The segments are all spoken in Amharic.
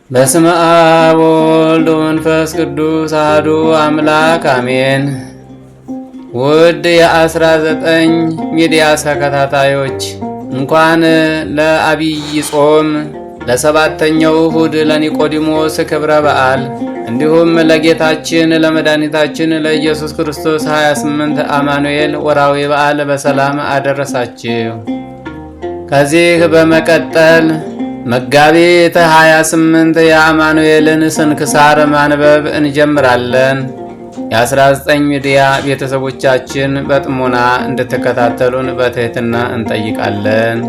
በስመ አብ ወወልድ ወመንፈስ ቅዱስ አሐዱ አምላክ አሜን። ውድ የ19 ሚዲያ ተከታታዮች እንኳን ለዐቢይ ጾም ለሰባተኛው እሁድ ለኒቆዲሞስ ክብረ በዓል እንዲሁም ለጌታችን ለመድኃኒታችን ለኢየሱስ ክርስቶስ 28 አማኑኤል ወራዊ በዓል በሰላም አደረሳችሁ። ከዚህ በመቀጠል መጋቢት 28 የአማኑኤልን ስንክሳር ማንበብ እንጀምራለን። የ19 ሚዲያ ቤተሰቦቻችን በጥሞና እንድትከታተሉን በትህትና እንጠይቃለን።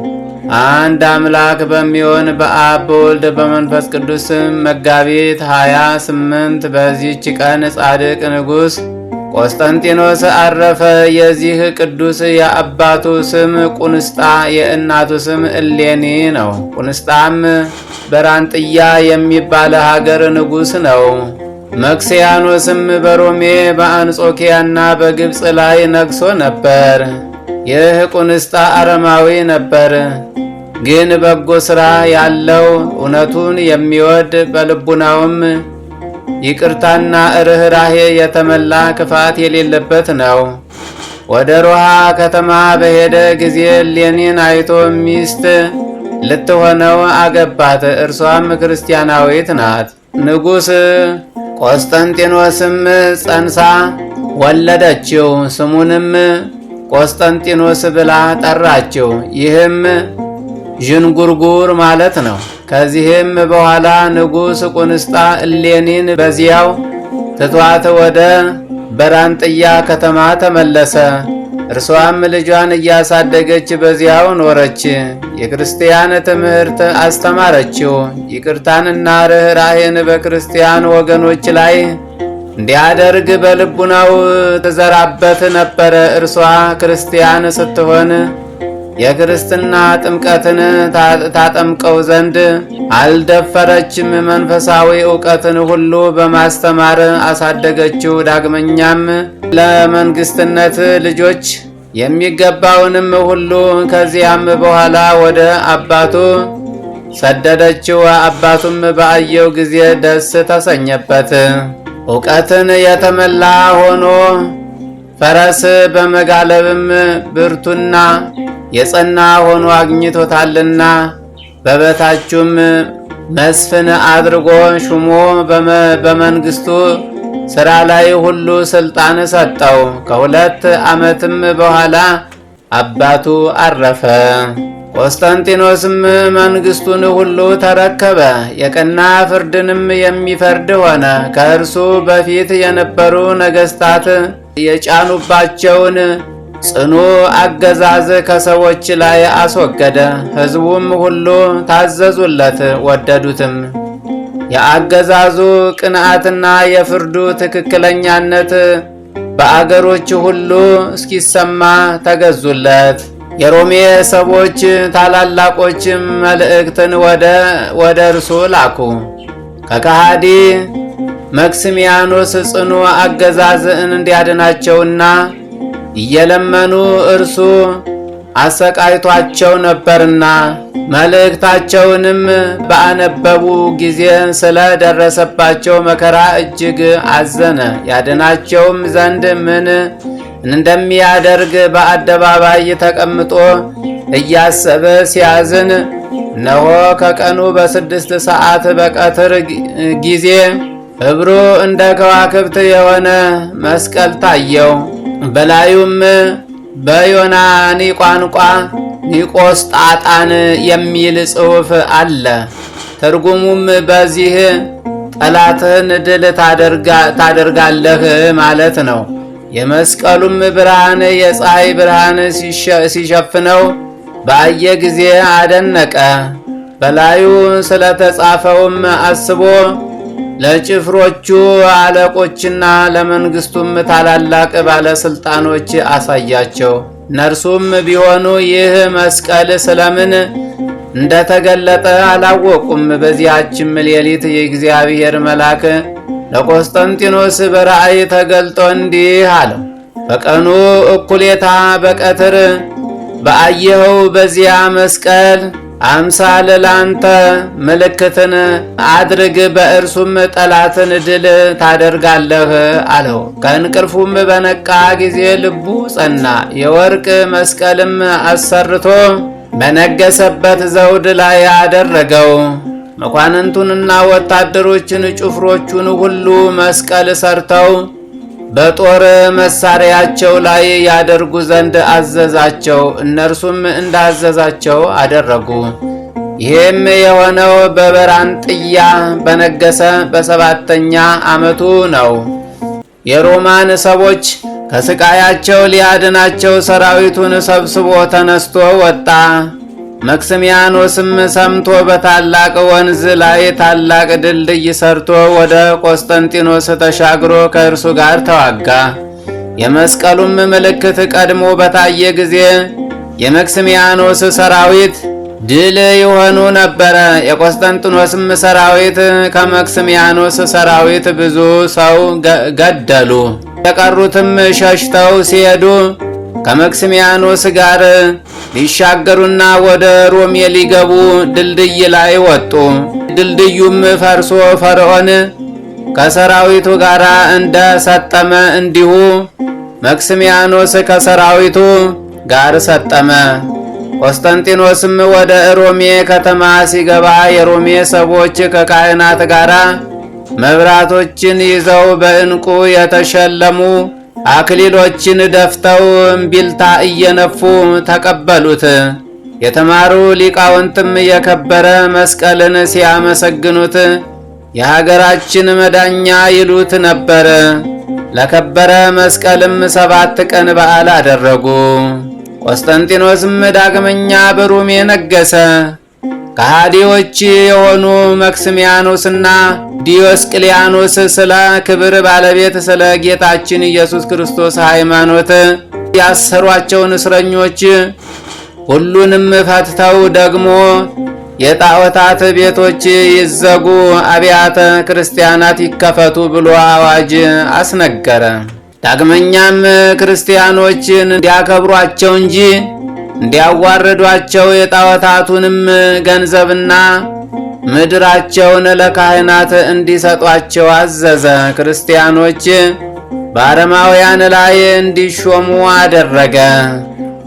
አንድ አምላክ በሚሆን በአብ በወልድ በመንፈስ ቅዱስ መጋቢት 28 በዚህች ቀን ጻድቅ ንጉሥ ቆስጠንጢኖስ አረፈ። የዚህ ቅዱስ የአባቱ ስም ቁንስጣ የእናቱ ስም እሌኒ ነው። ቁንስጣም በራንጥያ የሚባል ሀገር ንጉሥ ነው። መክስያኖስም በሮሜ በአንጾኪያና በግብፅ ላይ ነግሶ ነበር። ይህ ቁንስጣ አረማዊ ነበር፣ ግን በጎ ሥራ ያለው እውነቱን የሚወድ በልቡናውም ይቅርታና ርኅራኄ የተመላ ክፋት የሌለበት ነው። ወደ ሮሃ ከተማ በሄደ ጊዜ እሌኒን አይቶ ሚስት ልትሆነው አገባት። እርሷም ክርስቲያናዊት ናት። ንጉሥ ቆስጠንጢኖስም ጸንሳ ወለደችው። ስሙንም ቆስጠንጢኖስ ብላ ጠራችው። ይህም ዥንጉርጉር ማለት ነው። ከዚህም በኋላ ንጉሥ ቁንስጣ እሌኒን በዚያው ትቷት ወደ በራንጥያ ከተማ ተመለሰ። እርሷም ልጇን እያሳደገች በዚያው ኖረች። የክርስቲያን ትምህርት አስተማረችው። ይቅርታንና ርኅራኄን በክርስቲያን ወገኖች ላይ እንዲያደርግ በልቡናው ትዘራበት ነበረ። እርሷ ክርስቲያን ስትሆን የክርስትና ጥምቀትን ታጠምቀው ዘንድ አልደፈረችም። መንፈሳዊ ዕውቀትን ሁሉ በማስተማር አሳደገችው። ዳግመኛም ለመንግስትነት ልጆች የሚገባውንም ሁሉ ከዚያም በኋላ ወደ አባቱ ሰደደችው። አባቱም በአየው ጊዜ ደስ ተሰኘበት። ዕውቀትን የተመላ ሆኖ ፈረስ በመጋለብም ብርቱና የጸና ሆኖ አግኝቶታልና በበታቹም መስፍን አድርጎ ሹሞ በመንግስቱ ሥራ ላይ ሁሉ ሥልጣን ሰጠው። ከ2 ዓመትም በኋላ አባቱ አረፈ። ቆስጠንጢኖስም መንግስቱን ሁሉ ተረከበ። የቀና ፍርድንም የሚፈርድ ሆነ። ከእርሱ በፊት የነበሩ ነገሥታት የጫኑባቸውን ጽኑ አገዛዝ ከሰዎች ላይ አስወገደ። ሕዝቡም ሁሉ ታዘዙለት፣ ወደዱትም። የአገዛዙ ቅንዓትና የፍርዱ ትክክለኛነት በአገሮች ሁሉ እስኪሰማ ተገዙለት። የሮሜ ሰዎች ታላላቆች መልእክትን ወደ እርሱ ላኩ። ከከሃዲ መክስሚያኖስ ጽኑ አገዛዝ እንዲያድናቸውና እየለመኑ እርሱ አሰቃይቷቸው ነበርና። መልእክታቸውንም ባነበቡ ጊዜ ስለ ደረሰባቸው መከራ እጅግ አዘነ። ያድናቸውም ዘንድ ምን እንደሚያደርግ በአደባባይ ተቀምጦ እያሰበ ሲያዝን፣ እነሆ ከቀኑ በ6 ሰዓት በቀትር ጊዜ ሕብሩ እንደ ከዋክብት የሆነ መስቀል ታየው። በላዩም በዮናኒ ቋንቋ ኒቆስጣጣን የሚል ጽሑፍ አለ። ትርጉሙም በዚህ ጠላትህን ድል ታደርጋለህ ማለት ነው። የመስቀሉም ብርሃን የፀሐይ ብርሃን ሲሸፍነው ባየ ጊዜ አደነቀ። በላዩ ስለተጻፈውም አስቦ ለጭፍሮቹ አለቆችና ለመንግስቱም ታላላቅ ባለስልጣኖች አሳያቸው። እነርሱም ቢሆኑ ይህ መስቀል ስለምን እንደተገለጠ አላወቁም። በዚያችም ሌሊት የእግዚአብሔር መልአክ ለቆስጠንጢኖስ በራእይ ተገልጦ እንዲህ አለው። በቀኑ እኩሌታ በቀትር በአየኸው በዚያ መስቀል አምሳል ላንተ ምልክትን አድርግ፣ በእርሱም ጠላትን ድል ታደርጋለህ አለው። ከእንቅልፉም በነቃ ጊዜ ልቡ ጸና። የወርቅ መስቀልም አሰርቶ በነገሰበት ዘውድ ላይ አደረገው። መኳንንቱንና ወታደሮችን ጭፍሮቹን ሁሉ መስቀል ሰርተው በጦር መሳሪያቸው ላይ ያደርጉ ዘንድ አዘዛቸው። እነርሱም እንዳዘዛቸው አደረጉ። ይህም የሆነው በበራንጥያ በነገሰ በሰባተኛ ዓመቱ ነው። የሮማን ሰዎች ከስቃያቸው ሊያድናቸው ሰራዊቱን ሰብስቦ ተነስቶ ወጣ። መክስሚያኖስም ሰምቶ በታላቅ ወንዝ ላይ ታላቅ ድልድይ ሰርቶ ወደ ቆስጠንጢኖስ ተሻግሮ ከእርሱ ጋር ተዋጋ። የመስቀሉም ምልክት ቀድሞ በታየ ጊዜ የመክስሚያኖስ ሰራዊት ድል የሆኑ ነበረ። የቆስጠንጢኖስም ሰራዊት ከመክስሚያኖስ ሰራዊት ብዙ ሰው ገደሉ። የቀሩትም ሸሽተው ሲሄዱ ከመክስሚያኖስ ጋር ሊሻገሩና ወደ ሮሜ ሊገቡ ድልድይ ላይ ወጡ። ድልድዩም ፈርሶ ፈርዖን ከሰራዊቱ ጋር እንደ ሰጠመ እንዲሁ መክስሚያኖስ ከሰራዊቱ ጋር ሰጠመ። ቆስጠንጢኖስም ወደ ሮሜ ከተማ ሲገባ የሮሜ ሰዎች ከካህናት ጋር መብራቶችን ይዘው በዕንቁ የተሸለሙ አክሊሎችን ደፍተው እምቢልታ እየነፉ ተቀበሉት። የተማሩ ሊቃውንትም የከበረ መስቀልን ሲያመሰግኑት የሀገራችን መዳኛ ይሉት ነበር። ለከበረ መስቀልም 7 ቀን በዓል አደረጉ። ቆስጠንጢኖስም ዳግመኛ በሮሜ ነገሰ። ከሃዲዎች የሆኑ መክስሚያኖስና ዲዮስቅልያኖስ ስለ ክብር ባለቤት ስለ ጌታችን ኢየሱስ ክርስቶስ ሃይማኖት ያሰሯቸውን እስረኞች ሁሉንም ፈትተው ደግሞ የጣዖታት ቤቶች ይዘጉ፣ አብያተ ክርስቲያናት ይከፈቱ ብሎ አዋጅ አስነገረ። ዳግመኛም ክርስቲያኖችን እንዲያከብሯቸው እንጂ እንዲያዋርዷቸው የጣዖታቱንም ገንዘብና ምድራቸውን ለካህናት እንዲሰጧቸው አዘዘ። ክርስቲያኖች በአረማውያን ላይ እንዲሾሙ አደረገ።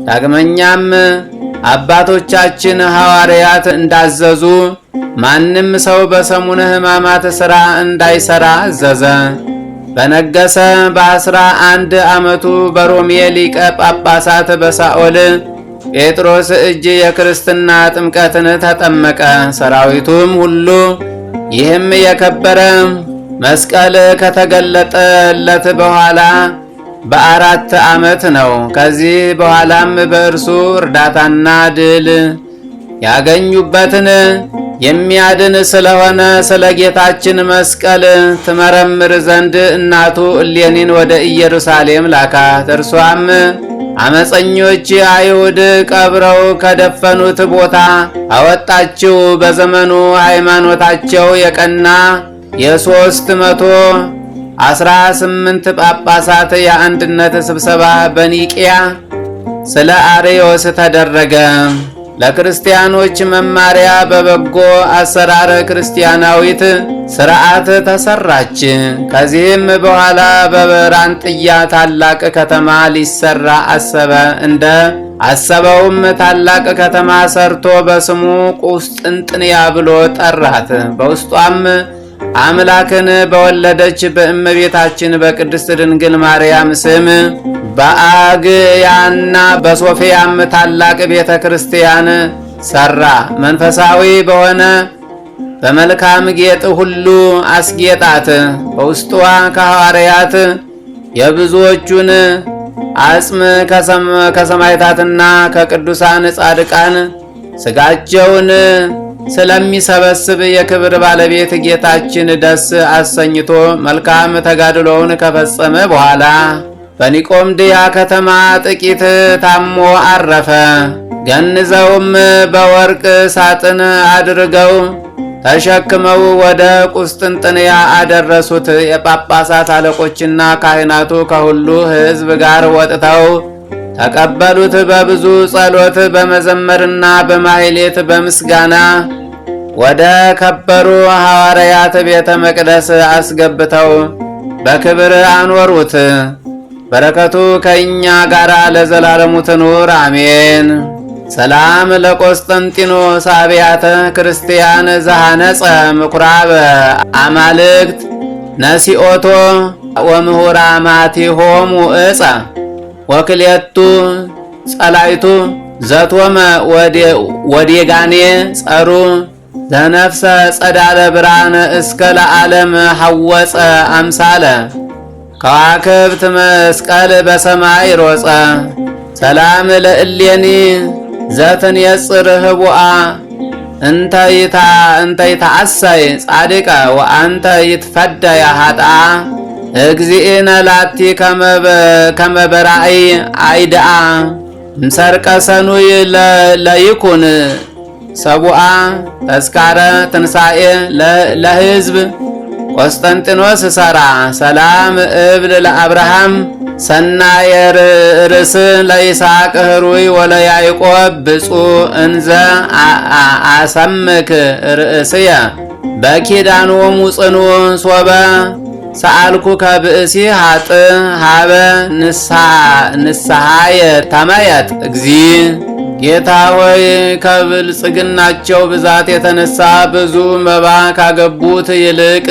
ዳግመኛም አባቶቻችን ሐዋርያት እንዳዘዙ ማንም ሰው በሰሙነ ሕማማት ሥራ እንዳይሠራ አዘዘ። በነገሰ በ11 ዓመቱ በሮሜ ሊቀ ጳጳሳት በሳኦል ጴጥሮስ እጅ የክርስትና ጥምቀትን ተጠመቀ። ሰራዊቱም ሁሉ ይህም የከበረ መስቀል ከተገለጠለት በኋላ በ4 ዓመት ነው። ከዚህ በኋላም በእርሱ እርዳታና ድል ያገኙበትን የሚያድን ስለሆነ ስለ ጌታችን መስቀል ትመረምር ዘንድ እናቱ እሌኒን ወደ ኢየሩሳሌም ላካት። እርሷም አመፀኞች አይሁድ ቀብረው ከደፈኑት ቦታ አወጣችው። በዘመኑ ሃይማኖታቸው የቀና የ318 ጳጳሳት የአንድነት ስብሰባ በኒቅያ ስለ አርዮስ ተደረገ። ለክርስቲያኖች መማሪያ በበጎ አሰራር ክርስቲያናዊት ሥርዓት ተሰራች። ከዚህም በኋላ በበራንጥያ ታላቅ ከተማ ሊሰራ አሰበ። እንደ አሰበውም ታላቅ ከተማ ሰርቶ በስሙ ቁስጥንጥንያ ብሎ ጠራት። በውስጧም አምላክን በወለደች በእመቤታችን በቅድስት ድንግል ማርያም ስም በአግያና በሶፊያም ታላቅ ቤተ ክርስቲያን ሰራ። መንፈሳዊ በሆነ በመልካም ጌጥ ሁሉ አስጌጣት። በውስጧ ከሐዋርያት የብዙዎቹን አጽም ከሰማዕታትና ከቅዱሳን ጻድቃን ሥጋቸውን ስለሚሰበስብ የክብር ባለቤት ጌታችን ደስ አሰኝቶ መልካም ተጋድሎውን ከፈጸመ በኋላ በኒቆምድያ ከተማ ጥቂት ታሞ አረፈ። ገንዘውም በወርቅ ሳጥን አድርገው ተሸክመው ወደ ቁስጥንጥንያ አደረሱት። የጳጳሳት አለቆችና ካህናቱ ከሁሉ ሕዝብ ጋር ወጥተው ተቀበሉት። በብዙ ጸሎት በመዘመርና በማሕሌት በምስጋና ወደ ከበሩ ሐዋርያት ቤተ መቅደስ አስገብተው በክብር አኖሩት። በረከቱ ከእኛ ጋር ለዘላለሙ ትኑር አሜን። ሰላም ለቆስጠንጢኖስ አብያተ ክርስቲያን ዘሐነጸ ምኵራበ አማልክት ነሲኦቶ ወምሁራማቲሆሙ ዕፀ ወክልኤቱ ጸላይቱ ዘቶመ ወዴጋኔ ጸሩ ዘነፍሰ ጸዳለ ብርሃነ እስከ ለዓለም ሐወፀ አምሳለ ከዋክብት መስቀል በሰማይ ሮፀ። ሰላም ለእሌኒ ዘትንየጽር ህቡአ እንተ ይትዓሰይ ጻድቀ ወአንተ ይትፈደይ ኃጥአ እግዚእነ ላቲ ከመ በራእይ አይድአ እምሰርቀ ሰኑይ ለይኩን ሰቡአ ተስካረ ትንሣኤ ለሕዝብ ቆስጠንጢኖስ ሰራ። ሰላም እብል ለአብርሃም ሰናየ ርእስ ለይስሐቅ ህሩይ ወለያዕቆብ ብፁዕ እንዘ አሰምክ ርእስየ በኪዳኖሙ ጽኑዕ ሶበ ሰአልኩ ከብእሲ ሀጥ ሀበ ንስሐየ ተመየጥ እግዚ። ጌታ ሆይ ከብልጽግናቸው ብዛት የተነሳ ብዙ መባ ካገቡት ይልቅ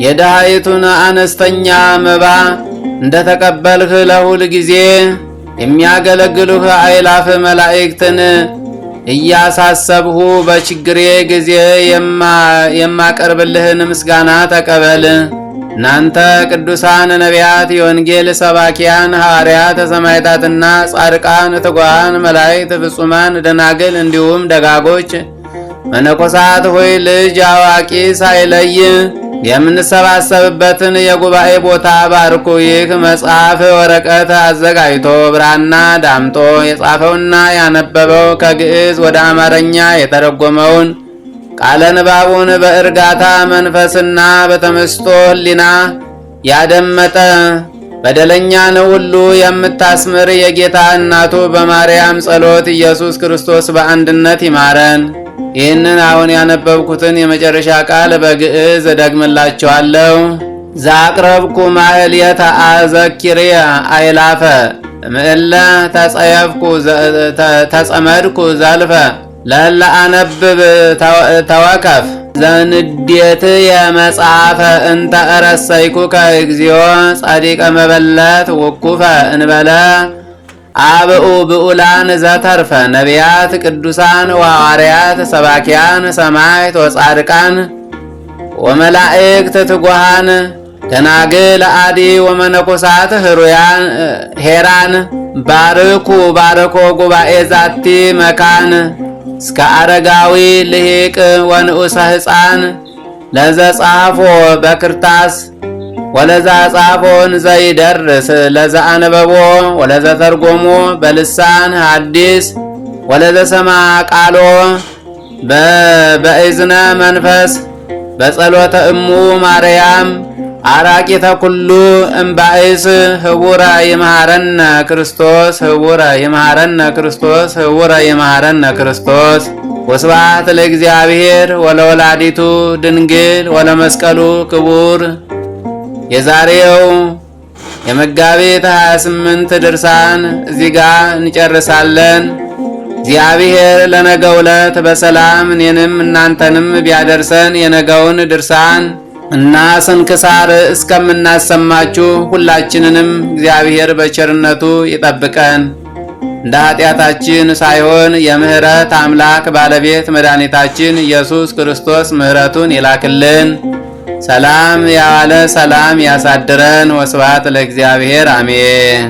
የድሃይቱን አነስተኛ መባ እንደተቀበልህ ለሁል ጊዜ የሚያገለግሉህ አእላፍ መላእክትን እያሳሰብሁ በችግሬ ጊዜ የማቀርብልህን ምስጋና ተቀበል። እናንተ ቅዱሳን ነቢያት፣ የወንጌል ሰባኪያን ሐዋርያት፣ ሰማዕታትና ጻድቃን፣ ትጉሃን መላእክት፣ ፍጹማን ደናግል፣ እንዲሁም ደጋጎች መነኮሳት ሆይ ልጅ አዋቂ ሳይለይ የምንሰባሰብበትን የጉባኤ ቦታ ባርኩ። ይህ መጽሐፍ ወረቀት አዘጋጅቶ ብራና ዳምጦ የጻፈውና ያነበበው ከግዕዝ ወደ አማርኛ የተረጎመውን ቃለ ንባቡን በእርጋታ መንፈስና በተመስጦ ሕሊና ያደመጠ በደለኛን ሁሉ የምታስምር የጌታ እናቱ በማርያም ጸሎት ኢየሱስ ክርስቶስ በአንድነት ይማረን። ይህንን አሁን ያነበብኩትን የመጨረሻ ቃል በግዕዝ እደግምላችኋለሁ። ዛቅረብኩ ማሕሌተ አዘኪርየ አእላፈ እምእለ ተጸመድኩ ዘልፈ ለእለ አነብብ ተወከፍ ዘንዴት የመጽሐፈ እንተ እረሰይኩከ እግዚኦ ጻዲቀ መበለት ውኩፈ እንበለ አብኡ ብኡላን ዘተርፈ ነቢያት ቅዱሳን ወሐዋርያት ሰባኪያን ሰማዕት ወጻድቃን ወመላእክት ትጉሃን ደናግል አዲ ወመነኮሳት ህሩያን ሄራን ባርኮ ጉባኤ ዛቲ መካን እስከ አረጋዊ ልሂቅ ወንዑሰ ሕፃን ለዘጻፎ በክርታስ ወለዛ ጻፎን ዘይደርስ ለዛ አንበቦ ወለዛ ተርጎሞ በልሳን ሐዲስ ወለዛ ሰማ ቃሎ በእዝነ መንፈስ በጸሎተ እሙ ማርያም አራቂተ ኩሉ እምባይስ ህቡረ ይመሃረነ ክርስቶስ ህቡረ ይመሃረነ ክርስቶስ ህቡረ ይመሃረነ ክርስቶስ። ወስብሐት ለእግዚአብሔር ወለወላዲቱ ድንግል ወለመስቀሉ ክቡር። የዛሬው የመጋቢት 28 ድርሳን እዚህ ጋር እንጨርሳለን። እግዚአብሔር ለነገው ዕለት በሰላም እኔንም እናንተንም ቢያደርሰን የነገውን ድርሳን እና ስንክሳር እስከምናሰማችሁ ሁላችንንም እግዚአብሔር በቸርነቱ ይጠብቀን። እንደ ኃጢአታችን ሳይሆን የምህረት አምላክ ባለቤት መድኃኒታችን ኢየሱስ ክርስቶስ ምህረቱን ይላክልን። ሰላም ያዋለ ሰላም ያሳድረን። ወስብሐት ለእግዚአብሔር አሜን።